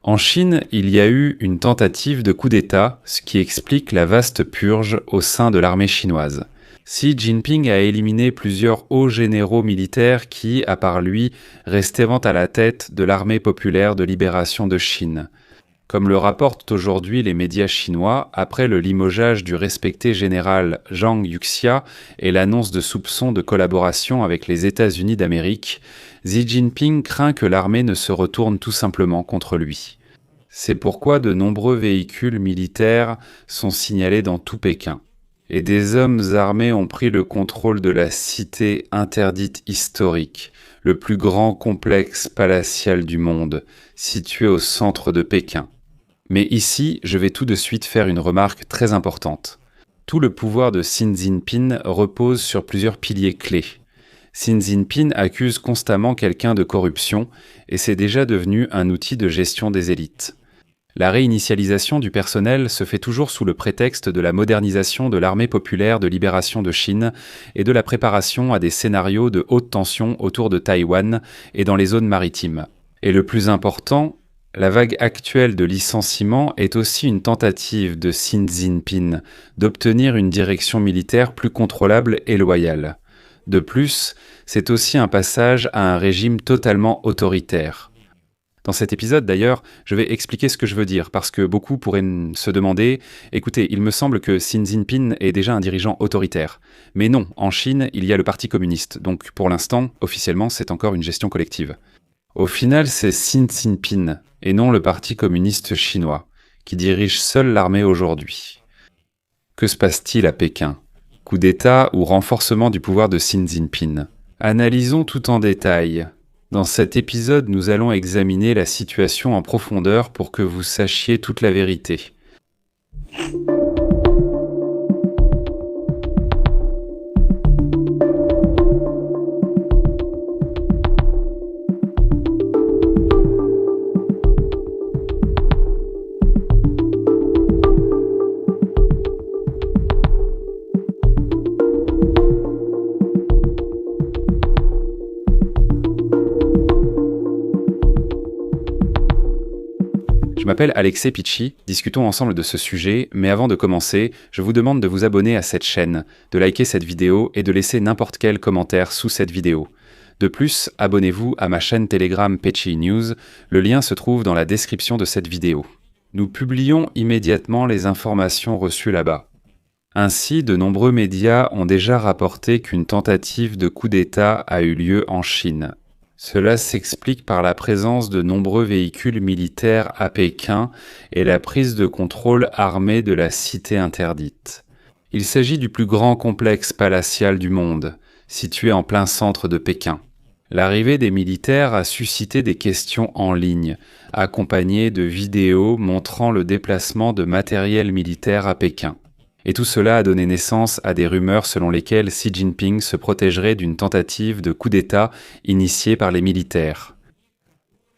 En Chine, il y a eu une tentative de coup d'État, ce qui explique la vaste purge au sein de l'armée chinoise. Xi Jinping a éliminé plusieurs hauts généraux militaires qui, à part lui, restaient à la tête de l'armée populaire de libération de Chine. Comme le rapportent aujourd'hui les médias chinois, après le limogeage du respecté général Zhang Yuxia et l'annonce de soupçons de collaboration avec les États-Unis d'Amérique, Xi Jinping craint que l'armée ne se retourne tout simplement contre lui. C'est pourquoi de nombreux véhicules militaires sont signalés dans tout Pékin. Et des hommes armés ont pris le contrôle de la cité interdite historique, le plus grand complexe palatial du monde, situé au centre de Pékin. Mais ici, je vais tout de suite faire une remarque très importante. Tout le pouvoir de Xi Jinping repose sur plusieurs piliers clés. Xi Jinping accuse constamment quelqu'un de corruption et c'est déjà devenu un outil de gestion des élites. La réinitialisation du personnel se fait toujours sous le prétexte de la modernisation de l'armée populaire de libération de Chine et de la préparation à des scénarios de haute tension autour de Taïwan et dans les zones maritimes. Et le plus important, la vague actuelle de licenciements est aussi une tentative de Xi Jinping d'obtenir une direction militaire plus contrôlable et loyale. De plus, c'est aussi un passage à un régime totalement autoritaire. Dans cet épisode, d'ailleurs, je vais expliquer ce que je veux dire, parce que beaucoup pourraient se demander « Écoutez, il me semble que Xi Jinping est déjà un dirigeant autoritaire. » Mais non, en Chine, il y a le Parti communiste, donc pour l'instant, officiellement, c'est encore une gestion collective. Au final, c'est Xi Jinping, et non le Parti communiste chinois, qui dirige seul l'armée aujourd'hui. Que se passe-t-il à Pékin ? Coup d'État ou renforcement du pouvoir de Xi Jinping ? Analysons tout en détail. Dans cet épisode, nous allons examiner la situation en profondeur pour que vous sachiez toute la vérité. Je m'appelle Alexei Pichi, discutons ensemble de ce sujet, mais avant de commencer, je vous demande de vous abonner à cette chaîne, de liker cette vidéo et de laisser n'importe quel commentaire sous cette vidéo. De plus, abonnez-vous à ma chaîne Telegram Pichi News, le lien se trouve dans la description de cette vidéo. Nous publions immédiatement les informations reçues là-bas. Ainsi, de nombreux médias ont déjà rapporté qu'une tentative de coup d'État a eu lieu en Chine. Cela s'explique par la présence de nombreux véhicules militaires à Pékin et la prise de contrôle armée de la cité interdite. Il s'agit du plus grand complexe palatial du monde, situé en plein centre de Pékin. L'arrivée des militaires a suscité des questions en ligne, accompagnées de vidéos montrant le déplacement de matériel militaire à Pékin. Et tout cela a donné naissance à des rumeurs selon lesquelles Xi Jinping se protégerait d'une tentative de coup d'État initiée par les militaires.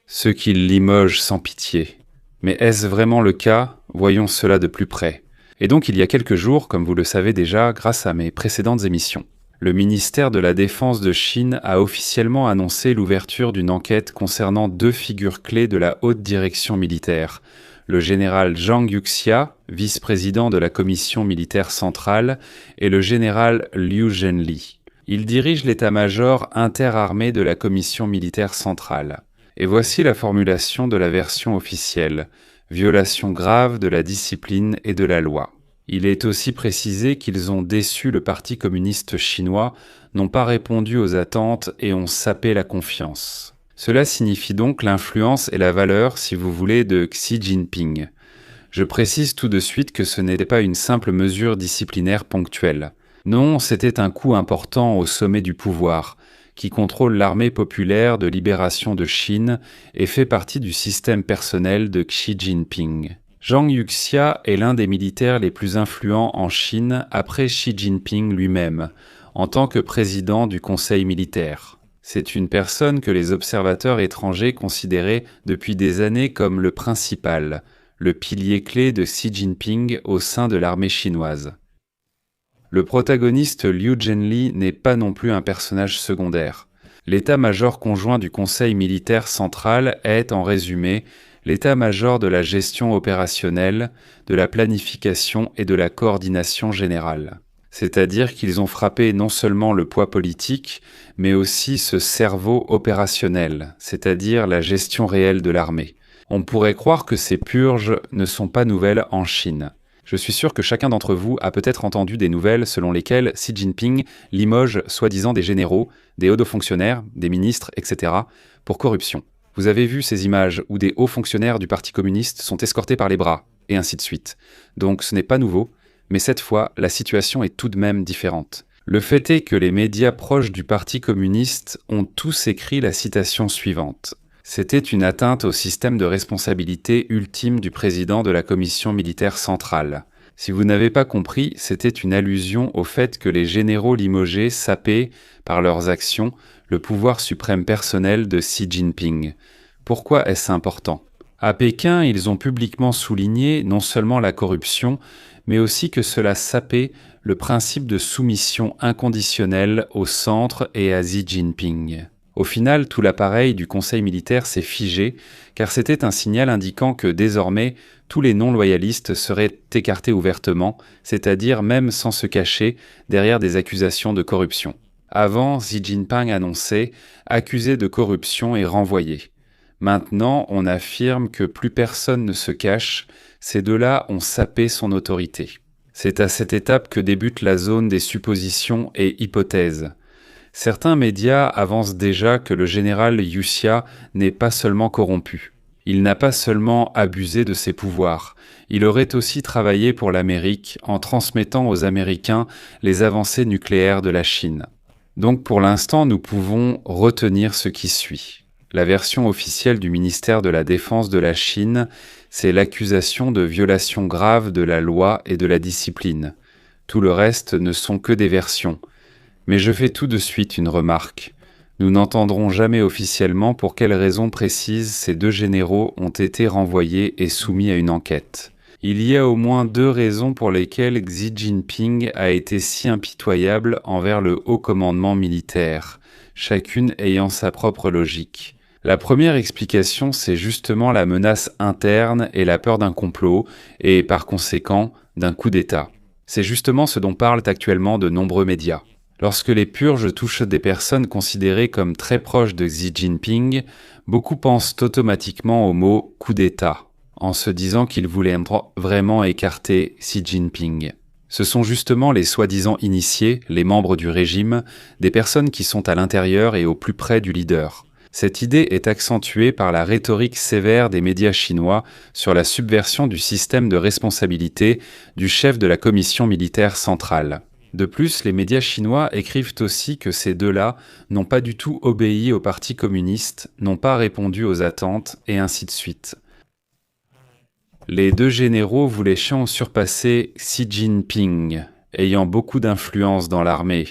Ceux qui limogent sans pitié. Mais est-ce vraiment le cas ? Voyons cela de plus près. Et donc il y a quelques jours, comme vous le savez déjà grâce à mes précédentes émissions, le ministère de la Défense de Chine a officiellement annoncé l'ouverture d'une enquête concernant deux figures clés de la haute direction militaire, le général Zhang Yuxia, vice-président de la commission militaire centrale, et le général Liu Zhenli. Il dirige l'état-major interarmé de la commission militaire centrale. Et voici la formulation de la version officielle. Violation grave de la discipline et de la loi. Il est aussi précisé qu'ils ont déçu le Parti communiste chinois, n'ont pas répondu aux attentes et ont sapé la confiance. Cela signifie donc l'influence et la valeur, si vous voulez, de Xi Jinping. Je précise tout de suite que ce n'était pas une simple mesure disciplinaire ponctuelle. Non, c'était un coup important au sommet du pouvoir, qui contrôle l'armée populaire de libération de Chine et fait partie du système personnel de Xi Jinping. Zhang Yuxia est l'un des militaires les plus influents en Chine après Xi Jinping lui-même, en tant que président du Conseil militaire. C'est une personne que les observateurs étrangers considéraient depuis des années comme le principal, le pilier clé de Xi Jinping au sein de l'armée chinoise. Le protagoniste Liu Zhenli n'est pas non plus un personnage secondaire. L'état-major conjoint du Conseil militaire central est, en résumé, l'état-major de la gestion opérationnelle, de la planification et de la coordination générale. C'est-à-dire qu'ils ont frappé non seulement le poids politique, mais aussi ce cerveau opérationnel, c'est-à-dire la gestion réelle de l'armée. On pourrait croire que ces purges ne sont pas nouvelles en Chine. Je suis sûr que chacun d'entre vous a peut-être entendu des nouvelles selon lesquelles Xi Jinping limoge soi-disant des généraux, des hauts fonctionnaires, des ministres, etc. pour corruption. Vous avez vu ces images où des hauts fonctionnaires du Parti communiste sont escortés par les bras, et ainsi de suite. Donc ce n'est pas nouveau, mais cette fois, la situation est tout de même différente. Le fait est que les médias proches du Parti communiste ont tous écrit la citation suivante. C'était une atteinte au système de responsabilité ultime du président de la commission militaire centrale. Si vous n'avez pas compris, c'était une allusion au fait que les généraux limogés sapaient, par leurs actions, le pouvoir suprême personnel de Xi Jinping. Pourquoi est-ce important ? À Pékin, ils ont publiquement souligné non seulement la corruption, mais aussi que cela sapait le principe de soumission inconditionnelle au centre et à Xi Jinping. Au final, tout l'appareil du conseil militaire s'est figé, car c'était un signal indiquant que désormais, tous les non-loyalistes seraient écartés ouvertement, c'est-à-dire même sans se cacher derrière des accusations de corruption. Avant, Xi Jinping annonçait « accusé de corruption et renvoyé ». Maintenant, on affirme que plus personne ne se cache, ces deux-là ont sapé son autorité. C'est à cette étape que débute la zone des suppositions et hypothèses. Certains médias avancent déjà que le général Liu Xia n'est pas seulement corrompu. Il n'a pas seulement abusé de ses pouvoirs, il aurait aussi travaillé pour l'Amérique en transmettant aux Américains les avancées nucléaires de la Chine. Donc pour l'instant, nous pouvons retenir ce qui suit. La version officielle du ministère de la Défense de la Chine, c'est l'accusation de violation grave de la loi et de la discipline. Tout le reste ne sont que des versions. Mais je fais tout de suite une remarque. Nous n'entendrons jamais officiellement pour quelles raisons précises ces deux généraux ont été renvoyés et soumis à une enquête. Il y a au moins deux raisons pour lesquelles Xi Jinping a été si impitoyable envers le haut commandement militaire, chacune ayant sa propre logique. La première explication, c'est justement la menace interne et la peur d'un complot, et par conséquent, d'un coup d'État. C'est justement ce dont parlent actuellement de nombreux médias. Lorsque les purges touchent des personnes considérées comme très proches de Xi Jinping, beaucoup pensent automatiquement au mot « coup d'État », en se disant qu'ils voulaient vraiment écarter Xi Jinping. Ce sont justement les soi-disant initiés, les membres du régime, des personnes qui sont à l'intérieur et au plus près du leader. Cette idée est accentuée par la rhétorique sévère des médias chinois sur la subversion du système de responsabilité du chef de la commission militaire centrale. De plus, les médias chinois écrivent aussi que ces deux-là n'ont pas du tout obéi au Parti communiste, n'ont pas répondu aux attentes, et ainsi de suite. Les deux généraux voulaient surpasser Xi Jinping, ayant beaucoup d'influence dans l'armée,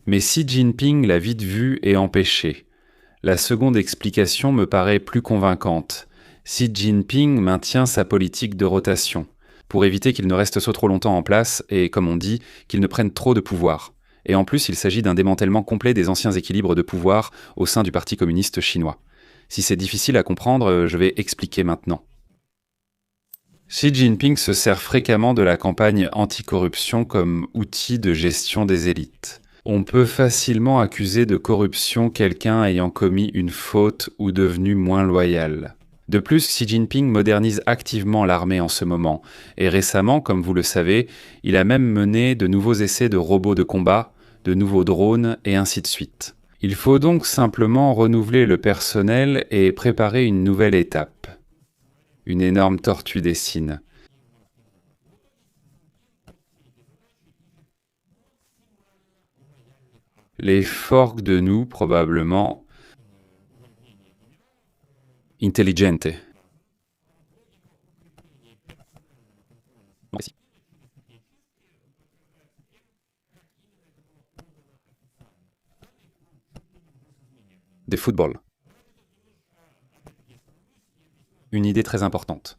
mais Xi Jinping l'a vite vu et empêché. La seconde explication me paraît plus convaincante. Xi Jinping maintient sa politique de rotation, pour éviter qu'il ne reste trop longtemps en place et, comme on dit, qu'il ne prenne trop de pouvoir. Et en plus, il s'agit d'un démantèlement complet des anciens équilibres de pouvoir au sein du Parti communiste chinois. Si c'est difficile à comprendre, je vais expliquer maintenant. Xi Jinping se sert fréquemment de la campagne anticorruption comme outil de gestion des élites. On peut facilement accuser de corruption quelqu'un ayant commis une faute ou devenu moins loyal. De plus, Xi Jinping modernise activement l'armée en ce moment, et récemment, comme vous le savez, il a même mené de nouveaux essais de robots de combat, de nouveaux drones, et ainsi de suite. Il faut donc simplement renouveler le personnel et préparer une nouvelle étape. Une énorme tortue dessine. Les forks de nous, probablement. Intelligente. Merci. Des footballs. Une idée très importante.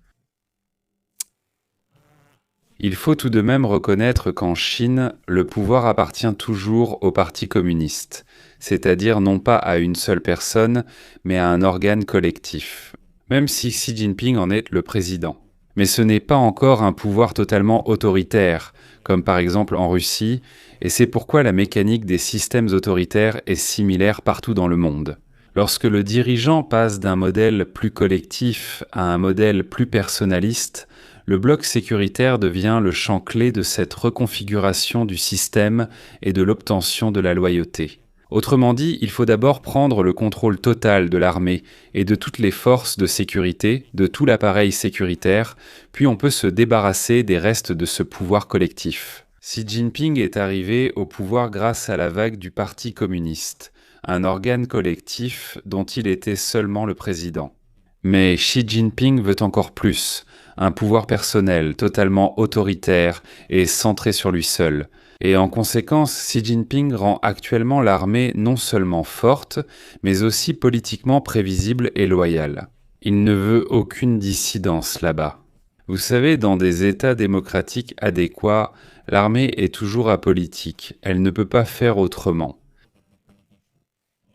Il faut tout de même reconnaître qu'en Chine, le pouvoir appartient toujours au Parti communiste, c'est-à-dire non pas à une seule personne, mais à un organe collectif. même si Xi Jinping en est le président. Mais ce n'est pas encore un pouvoir totalement autoritaire, comme par exemple en Russie, et c'est pourquoi la mécanique des systèmes autoritaires est similaire partout dans le monde. Lorsque le dirigeant passe d'un modèle plus collectif à un modèle plus personnaliste, le bloc sécuritaire devient le champ clé de cette reconfiguration du système et de l'obtention de la loyauté. Autrement dit, il faut d'abord prendre le contrôle total de l'armée et de toutes les forces de sécurité, de tout l'appareil sécuritaire, puis on peut se débarrasser des restes de ce pouvoir collectif. Xi Jinping est arrivé au pouvoir grâce à la vague du Parti communiste, un organe collectif dont il était seulement le président. Mais Xi Jinping veut encore plus, un pouvoir personnel totalement autoritaire et centré sur lui seul. Et en conséquence, Xi Jinping rend actuellement l'armée non seulement forte, mais aussi politiquement prévisible et loyale. Il ne veut aucune dissidence là-bas. Vous savez, dans des États démocratiques adéquats, l'armée est toujours apolitique, elle ne peut pas faire autrement.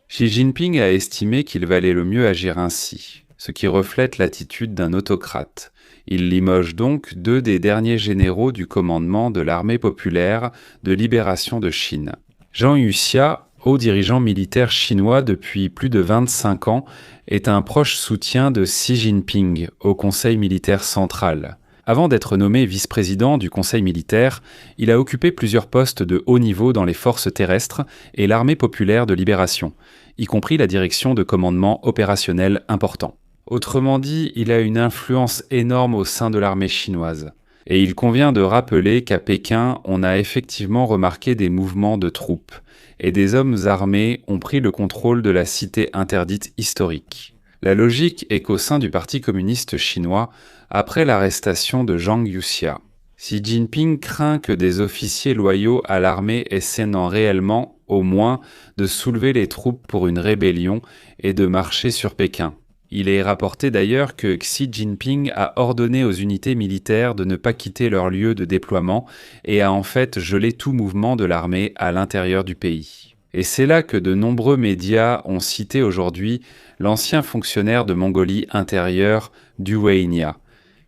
Xi Jinping a estimé qu'il valait le mieux agir ainsi, ce qui reflète l'attitude d'un autocrate. Il limoge donc 2 des derniers généraux du commandement de l'armée populaire de libération de Chine. Zhang Yuxia, haut dirigeant militaire chinois depuis plus de 25 ans, est un proche soutien de Xi Jinping au Conseil militaire central. Avant d'être nommé vice-président du Conseil militaire, il a occupé plusieurs postes de haut niveau dans les forces terrestres et l'armée populaire de libération, y compris la direction de commandement opérationnel important. Autrement dit, il a une influence énorme au sein de l'armée chinoise. Et il convient de rappeler qu'à Pékin, on a effectivement remarqué des mouvements de troupes, et des hommes armés ont pris le contrôle de la cité interdite historique. La logique est qu'au sein du Parti communiste chinois, après l'arrestation de Zhang Yuxia, Xi Jinping craint que des officiers loyaux à l'armée essaient réellement, au moins, de soulever les troupes pour une rébellion et de marcher sur Pékin. Il est rapporté d'ailleurs que Xi Jinping a ordonné aux unités militaires de ne pas quitter leur lieu de déploiement et a en fait gelé tout mouvement de l'armée à l'intérieur du pays. Et c'est là que de nombreux médias ont cité aujourd'hui l'ancien fonctionnaire de Mongolie intérieure, Du Weinia,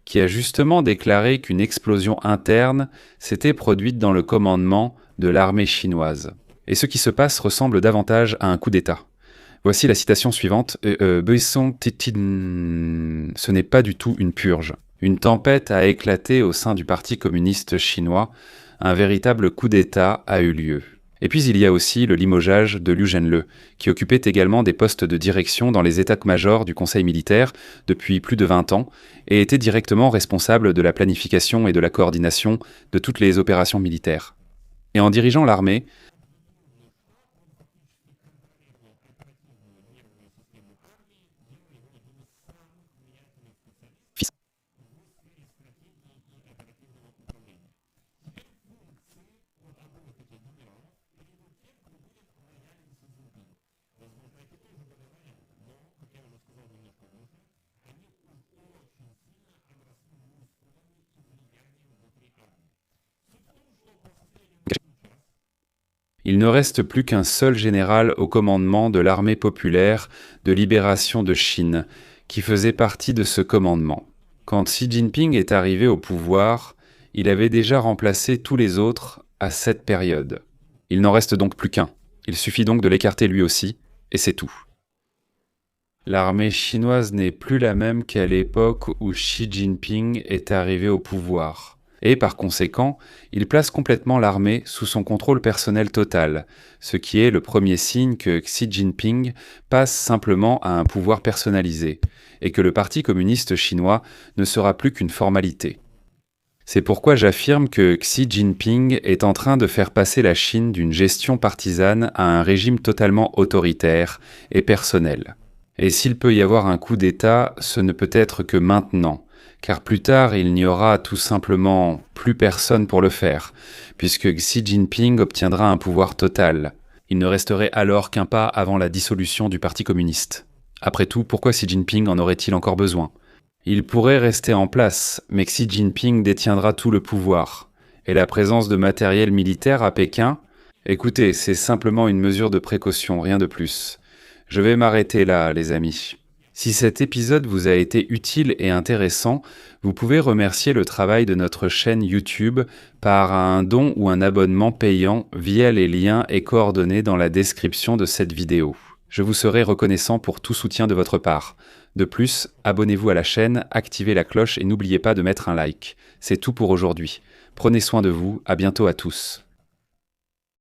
qui a justement déclaré qu'une explosion interne s'était produite dans le commandement de l'armée chinoise. Et ce qui se passe ressemble davantage à un coup d'État. Voici la citation suivante. Ce n'est pas du tout une purge. Une tempête a éclaté au sein du Parti communiste chinois. Un véritable coup d'État a eu lieu. Et puis il y a aussi le limogeage de Liu Zhenle, qui occupait également des postes de direction dans les états-majors du Conseil militaire depuis plus de 20 ans et était directement responsable de la planification et de la coordination de toutes les opérations militaires. Et en dirigeant l'armée, il ne reste plus qu'un seul général au commandement de l'armée populaire de libération de Chine, qui faisait partie de ce commandement. Quand Xi Jinping est arrivé au pouvoir, il avait déjà remplacé tous les autres à cette période. Il n'en reste donc plus qu'un. Il suffit donc de l'écarter lui aussi, et c'est tout. L'armée chinoise n'est plus la même qu'à l'époque où Xi Jinping est arrivé au pouvoir. Et par conséquent, il place complètement l'armée sous son contrôle personnel total, ce qui est le premier signe que Xi Jinping passe simplement à un pouvoir personnalisé, et que le Parti communiste chinois ne sera plus qu'une formalité. C'est pourquoi j'affirme que Xi Jinping est en train de faire passer la Chine d'une gestion partisane à un régime totalement autoritaire et personnel. Et s'il peut y avoir un coup d'État, ce ne peut être que maintenant, car plus tard il n'y aura tout simplement plus personne pour le faire, puisque Xi Jinping obtiendra un pouvoir total. Il ne resterait alors qu'un pas avant la dissolution du Parti communiste. Après tout, pourquoi Xi Jinping en aurait-il encore besoin ? Il pourrait rester en place, mais Xi Jinping détiendra tout le pouvoir. Et la présence de matériel militaire à Pékin ? Écoutez, c'est simplement une mesure de précaution, rien de plus. Je vais m'arrêter là, les amis. Si cet épisode vous a été utile et intéressant, vous pouvez remercier le travail de notre chaîne YouTube par un don ou un abonnement payant via les liens et coordonnées dans la description de cette vidéo. Je vous serai reconnaissant pour tout soutien de votre part. De plus, abonnez-vous à la chaîne, activez la cloche et n'oubliez pas de mettre un like. C'est tout pour aujourd'hui. Prenez soin de vous, à bientôt à tous.